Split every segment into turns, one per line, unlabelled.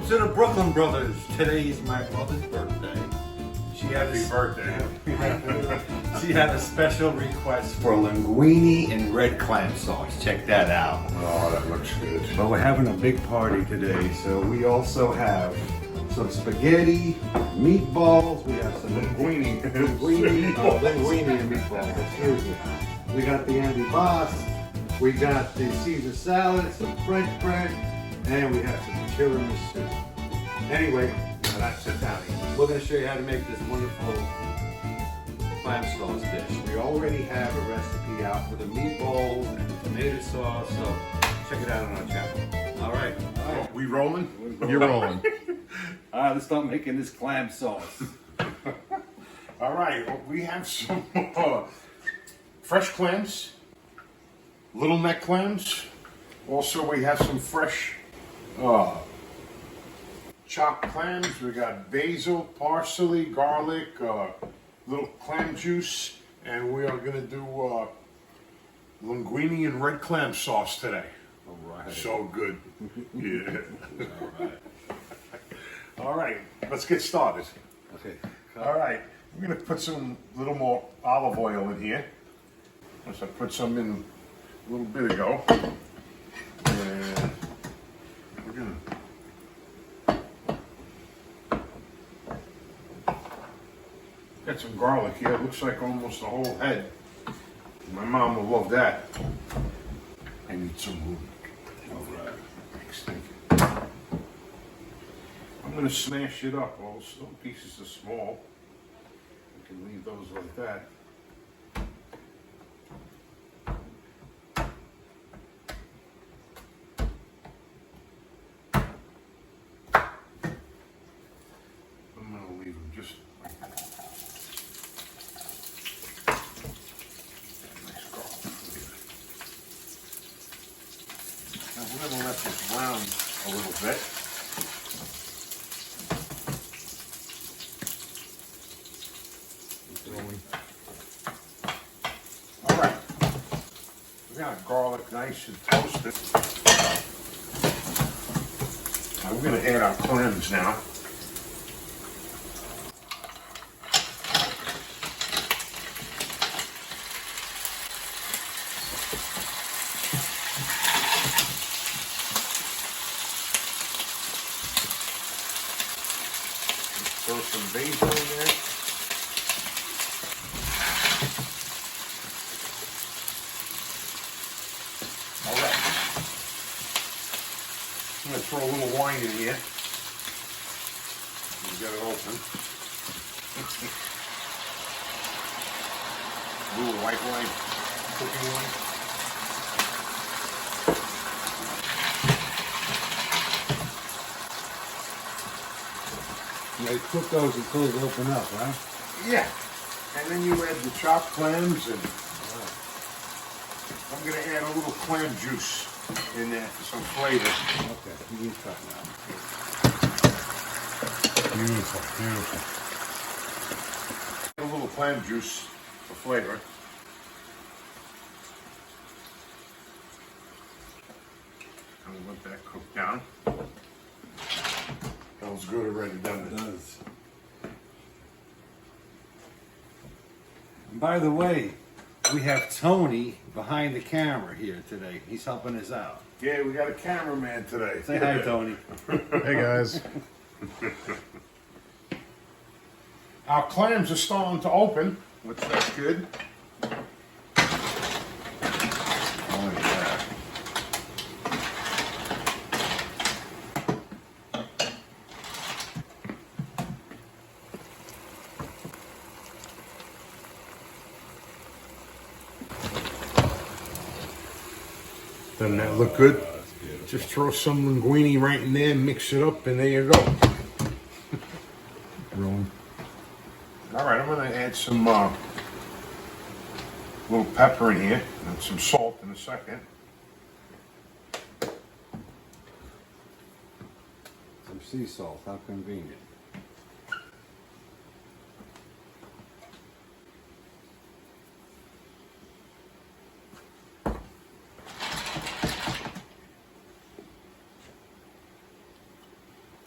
Welcome to the Brooklyn Brothers. Today is my mother's birthday. She had
Happy birthday.
She had a special request for linguine and red clam sauce. Check that out.
Oh, that looks good.
But we're having a big party today, so we also have some spaghetti, meatballs. We have some linguine and meatballs. Excuse me. We got the antipasto. We got the Caesar salad, some French bread, and we have some tiramisu. Anyway, now that's it down here. We're going to show you how to make this wonderful clam sauce dish. We already have a recipe out for the meatballs and the tomato sauce, so check it out on our channel. All right.
Oh, we rolling? You're rolling.
All right, let's start making this clam sauce.
All right, well, we have some fresh clams, little neck clams. Also, we have some fresh chopped clams. We got basil, parsley, garlic, little clam juice, and we are going to do linguine and red clam sauce today.
All right.
So good. Yeah.
All right.
All right, let's get started.
Okay.
All right, we're going to put some little more olive oil in here. As I put some in a little bit ago. And we're going to get some garlic here. It looks like almost a whole head. My mom will love that. I need some room. All right. Thank you. I'm going to smash it up. All some pieces are small. You can leave those like that. I'm going to leave them just like that. Nice garlic flavor. Now we're going to let this brown a little bit. All right, we got garlic nice and toasted. Now we're going to add our clams now. Throw some basil in there. All right. I'm going to throw a little wine in here. Get it open. A little white wine, cooking wine.
You cook those until they open up, right?
Yeah. And then you add the chopped clams, and I'm going to add a little clam juice in there for some flavor.
Okay, you can cut now.
Beautiful, beautiful. A little clam juice for flavor. And we'll let that cook down. Smells good already, doesn't it?
It does. And by the way, we have Tony behind the camera here today. He's helping us out.
Yeah, we got a cameraman today.
Say hi, Tony.
Hey guys.
Our clams are starting to open, which that's good.
Oh, yeah.
Doesn't that look good?
Oh, that's beautiful.
Just throw some linguine right in there, mix it up, and there you go.
Rolling.
All right, I'm going to add some little pepper in here and some salt in a second.
Some sea salt, how convenient.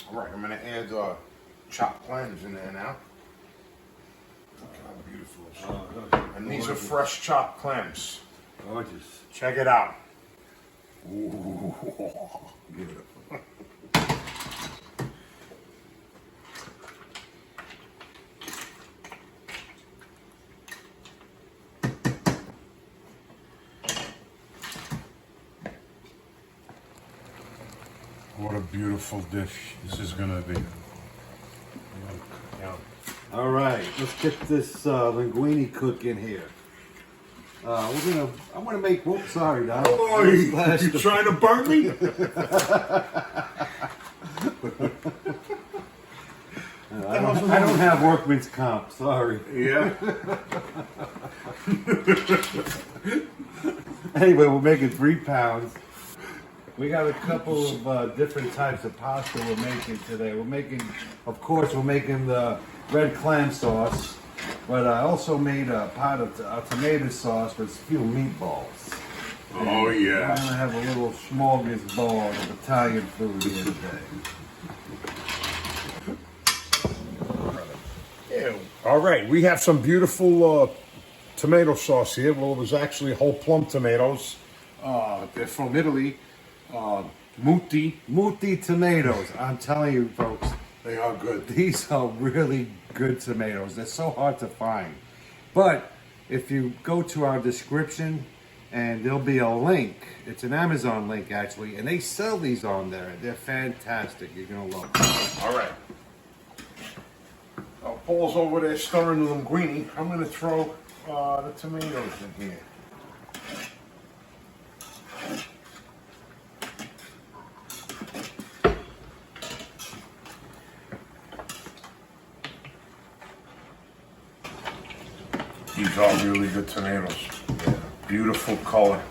All right, I'm gonna add chopped clams in there now. Look how beautiful it is.
Oh,
And these are fresh chopped clams.
gorgeous.
Check it out.
Ooh, beautiful.
What a beautiful dish this is gonna be.
All right, let's get this linguine cooking here. I'm gonna make. Whoops, sorry, Don.
Oh, you trying to burn me?
I don't have workman's comp. Sorry.
Yeah.
Anyway, we're making 3 pounds. We got a couple of different types of pasta we're making today. Of course, we're making the red clam sauce, but I also made a pot of tomato sauce with a few meatballs.
Oh yeah.
I'm gonna have a little smorgasbord of Italian food here today.
Yeah. All right, we have some beautiful tomato sauce here. Well, it was actually whole plum tomatoes. They're from Italy.
Muti tomatoes. I'm telling you, folks,
They are good.
these are really good tomatoes. They're so hard to find. But if you go to our description, and there'll be a link. It's an Amazon link, actually, and they sell these on there. They're fantastic. You're going to love them.
All right. Paul's over there stirring the linguine. I'm going to throw the tomatoes in here. These are really good tomatoes. Beautiful color.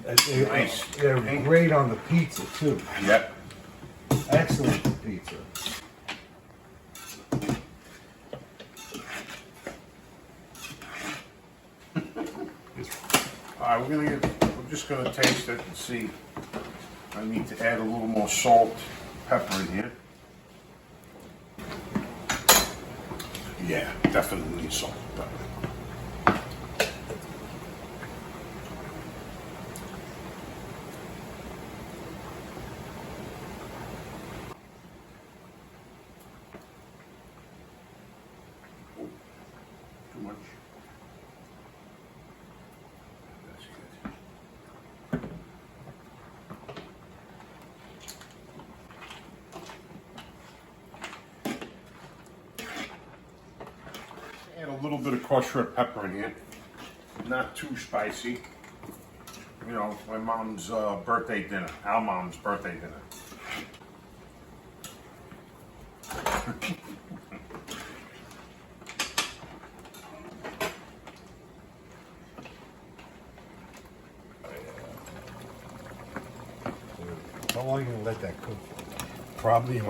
Nice.
They're great on the pizza, too.
Yep.
Excellent for pizza.
All right, we're just gonna taste it and see. I need to add a little more salt, pepper in here. Yeah, definitely need salt and pepper. Too much. That's good. Add a little bit of crushed red pepper in here. Not too spicy. You know, my mom's birthday dinner. Our mom's birthday dinner.
How long are you going to let that cook for?
Probably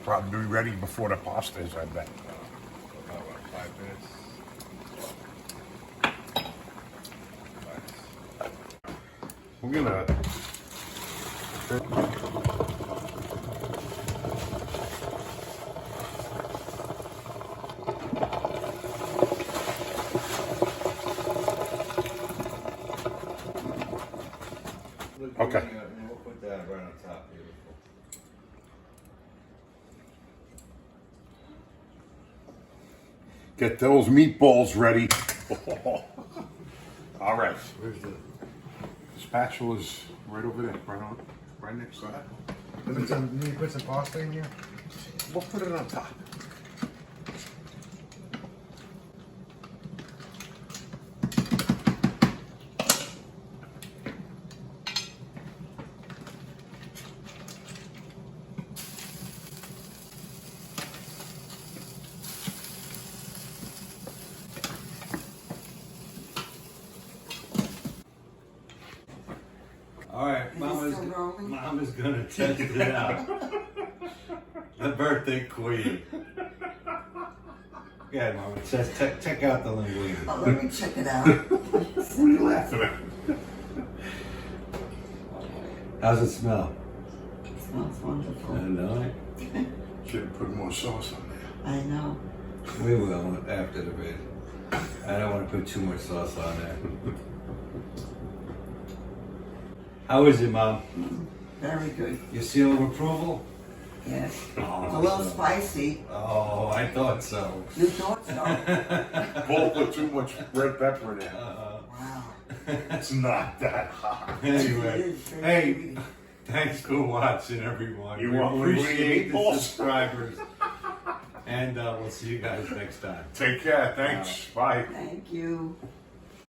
probably ready before the pasta is, I bet.
About what, 5 minutes?
We're gonna. Okay.
We'll put that right on top. Beautiful.
Get those meatballs ready. All right.
Where's the...
Spatula's right over there, right next to that.
You need to put some pasta in here?
We'll put it on top.
All right, Mama's gonna test it out. The birthday queen. Yeah, Mama, check out the linguine.
Oh, let me check it out.
What are you laughing at?
How's it smell?
smells wonderful.
I know.
Should have put more sauce on there.
I know.
We will after the vid. I don't want to put too much sauce on there. How is it, Mom?
Very good.
Your seal of approval?
Yes.
Oh,
It's a little
so-
spicy.
Oh, I thought so.
You thought so?
Both put too much red pepper in there.
Wow.
It's not that hot.
It
Anyway,
is very
hey,
sweet.
thanks for watching, everyone.
You
We
want
appreciate the
meatballs?
subscribers. And we'll see you guys next time.
Take care. Thanks. Bye.
Thank you.